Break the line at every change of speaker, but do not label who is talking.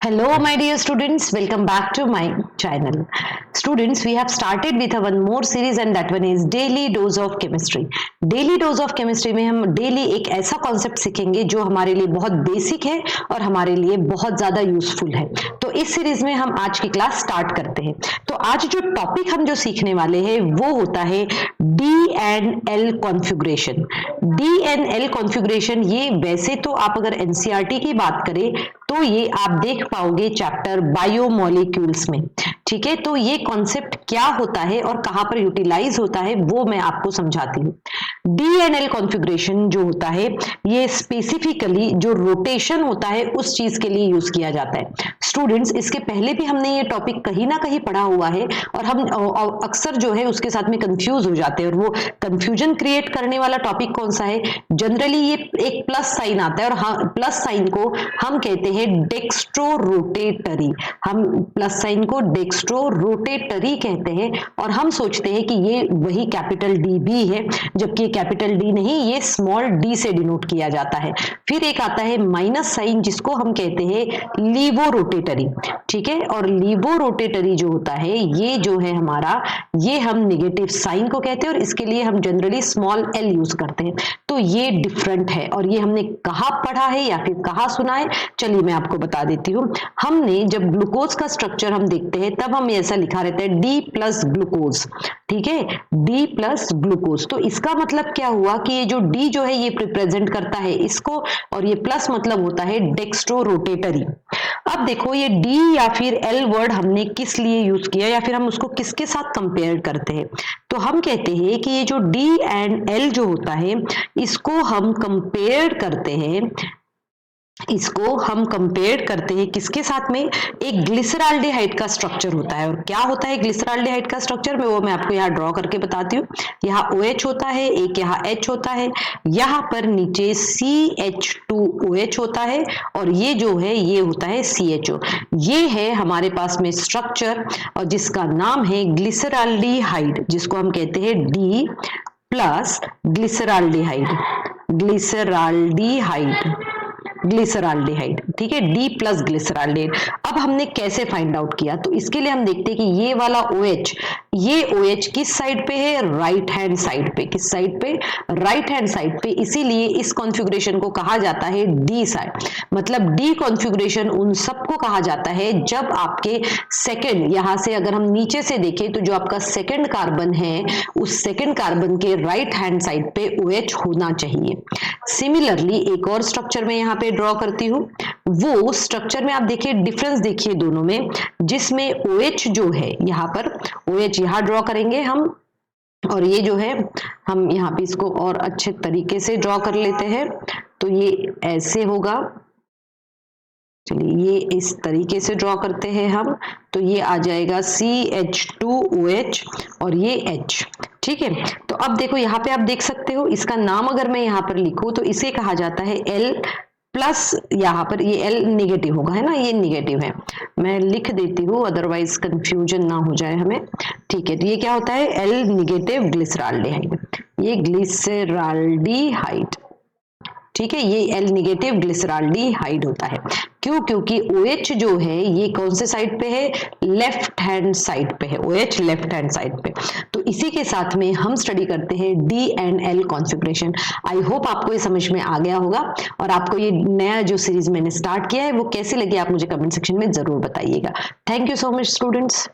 Hello, my dear students. Welcome back to my channel. Students, we have started with one more series and that one is Daily Dose of Chemistry. Daily Dose of Chemistry में हम daily एक ऐसा concept सीखेंगे जो हमारे लिए बहुत basic है और हमारे लिए बहुत ज्यादा यूजफुल है। तो इस सीरीज में हम आज की क्लास स्टार्ट करते हैं। तो आज जो टॉपिक हम जो सीखने वाले हैं वो होता है D&L कॉन्फ़िगरेशन। D&L कॉन्फ़िगरेशन ये वैसे तो आप अगर एनसीईआरटी की बात करें तो ये आप देख पाओगे चैप्टर बायोमोलिक्यूल्स में। ठीक है, तो ये कॉन्सेप्ट क्या होता है और कहां पर यूटिलाइज होता है वो मैं आपको समझाती हूँ। D&L कॉन्फ़िगरेशन जो होता है ये स्पेसिफिकली जो रोटेशन होता है उस चीज के लिए यूज किया जाता है। स्टूडेंट्स, इसके पहले भी हमने ये टॉपिक कहीं ना कहीं पढ़ा हुआ है और हम अक्सर जो है उसके साथ में कंफ्यूज हो जाते हैं। और वो कंफ्यूजन क्रिएट करने वाला टॉपिक कौन सा है? जनरली ये एक प्लस साइन आता है और हाँ, प्लस साइन को हम कहते हैं डेक्स्ट्रो रोटेटरी। हम प्लस साइन को डेक्स्ट्रो रोटेटरी कहते हैं और हम सोचते हैं कि ये वही कैपिटल डी भी है, जबकि कैपिटल डी नहीं, ये स्मॉल डी से डिनोट किया जाता है। फिर एक आता है माइनस साइन जिसको हम कहते हैं लीवो रोटेटरी। ठीक है, और लीवो रोटेटरी जो होता है ये जो है हमारा, ये हम निगेटिव साइन को कहते हैं और इसके लिए हम जनरली स्मॉल एल यूज करते हैं। तो ये डिफरेंट है और ये हमने कहाँ पढ़ा है या फिर कहाँ सुना है, चलिए मैं आपको बता देती हूँ। हमने जब ग्लूकोज का स्ट्रक्चर हम देखते हैं तब हम ऐसा लिखा रहता है डी प्लस ग्लूकोज। ठीक है, डी प्लस ग्लूकोज। तो इसका मतलब क्या हुआ कि ये जो डी जो है ये रिप्रेजेंट करता है इसको और ये प्लस मतलब होता है डेक्स्ट्रो रोटेटरी। अब देखो ये डी या फिर एल वर्ड हमने किस लिए यूज किया या फिर हम उसको किसके साथ कंपेयर करते हैं? तो हम कहते हैं कि ये जो डी एंड एल जो होता है इसको हम कंपेयर करते हैं, इसको हम कंपेयर करते हैं किसके साथ में? एक ग्लिसरॉल्डिहाइड का स्ट्रक्चर होता है। और क्या होता है ग्लिसरॉल्डिहाइड का स्ट्रक्चर में, वो मैं आपको यहाँ ड्रॉ करके बताती हूँ। यहाँ OH होता है, एक यहाँ H होता है, यहाँ पर नीचे CH2OH होता है और ये जो है ये होता है CHO। ये है हमारे पास में स्ट्रक्चर और जिसका नाम है ग्लिसरॉल्डिहाइड, जिसको हम कहते हैं D प्लस ग्लिसरॉल्डिहाइड, ग्लिसरॉल्डिहाइड। ठीक है, डी प्लस ग्लिसरॉल्डिहाइड। अब हमने कैसे फाइंड आउट किया? तो इसके लिए हम देखते हैं कि ये वाला OH, ये OH किस साइड पे है? राइट हैंड साइड पे। किस साइड पे? राइट हैंड साइड पे। इसीलिए इस कॉन्फ़िगरेशन को कहा जाता है डी साइड। मतलब डी कॉन्फ़िगरेशन उन सबको कहा जाता है जब आपके सेकंड, यहां से अगर हम नीचे से देखें तो जो आपका सेकंड कार्बन है उस सेकंड कार्बन के राइट हैंड साइड पे OH होना चाहिए। सिमिलरली एक और स्ट्रक्चर में यहाँ पे ड्रॉ करती हूँ। वो स्ट्रक्चर में आप देखिए डिफरेंस देखिए दोनों में, जिसमें OH जो है यहाँ पर OH यहाँ ड्रॉ करेंगे हम और ये जो है हम यहाँ पे इसको और अच्छे तरीके से ड्रॉ कर लेते हैं। तो ये ऐसे होगा, चलिए ये इस तरीके से ड्रॉ करते हैं हम। तो ये आ जाएगा CH2OH और ये H। ठीक है, तो अब देखो यहाँ पे आप देख सकते हो इसका नाम अगर मैं यहाँ पर लिखूं तो इसे कहा जाता है L प्लस, यहाँ पर ये L निगेटिव होगा, है ना, ये निगेटिव है। मैं लिख देती हूँ अदरवाइज कंफ्यूजन ना हो जाए हमें। ठीक है, तो ये क्या होता है? L निगेटिव ग्लिसरॉल्डिहाइड, ये ग्लिसरॉल्डिहाइड। ठीक है, ये L निगेटिव ग्लिसरॉल्डिहाइड होता है। क्यों? क्योंकि OH जो है ये कौन से साइड पे है? लेफ्ट हैंड साइड पे है। OH लेफ्ट हैंड साइड पे। तो इसी के साथ में हम स्टडी करते हैं D&L कॉन्फ़िगरेशन। आई होप आपको ये समझ में आ गया होगा और आपको ये नया जो सीरीज मैंने स्टार्ट किया है वो कैसे लगी आप मुझे कमेंट सेक्शन में जरूर बताइएगा। Thank you so much students.